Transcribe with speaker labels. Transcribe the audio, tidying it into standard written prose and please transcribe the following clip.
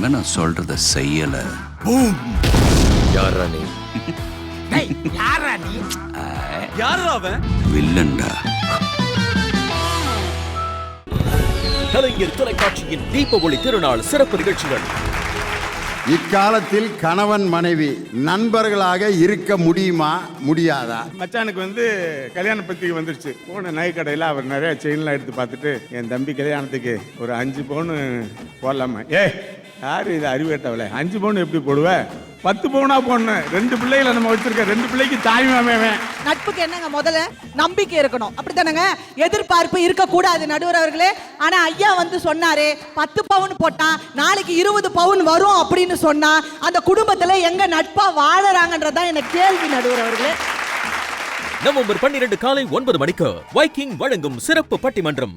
Speaker 1: இனிமே நான் சொல்றத செய்யல.
Speaker 2: யாரா நீ?
Speaker 3: யாரா அவன்?
Speaker 1: வில்லன்டா.
Speaker 2: கலைஞர் தொலைக்காட்சியின் தீபாவளி திருநாள் சிறப்பு நிகழ்ச்சிகள்.
Speaker 4: இக்காலத்தில் கணவன் மனைவி நண்பர்களாக இருக்க முடியுமா முடியாதா?
Speaker 5: மச்சானுக்கு கல்யாண பத்திரிகை வந்துருச்சு. போன நகை கடையில் அவர் நிறைய செயின்லாம் எடுத்து பார்த்துட்டு என் தம்பி கல்யாணத்துக்கு ஒரு 5 பவுன் போடலாமா? யாரு இது அறிவேட்டவளே, 5 பவுன் எப்படி போடுவ? 10 பவுனா போடணும். 2 பிள்ளைகளை நம்ம வச்சிருக்க, 2 பிள்ளைக்கு தாய்மாமேவன்.
Speaker 6: நட்புக்கு என்னங்க முதல்ல நம்பிக்கை இருக்கணும், அப்படித்தானங்க? எதிர்பார்ப்பு இருக்க கூடாது நடுவர் அவர்களே. ஆனா ஐயா சொன்னாரு 10 பவுன் போட்டா நாளைக்கு 20 பவுன் வரும் அப்படின்னு சொன்னா அந்த குடும்பத்துல எங்க நட்பா வாழறாங்கன்றதான் எனக்கு கேள்வி நடுவர் அவர்களே.
Speaker 2: நவம்பர் 12 காலை 9 மணிக்கு வைக்கிங் வழங்கும் சிறப்பு பட்டிமன்றம்.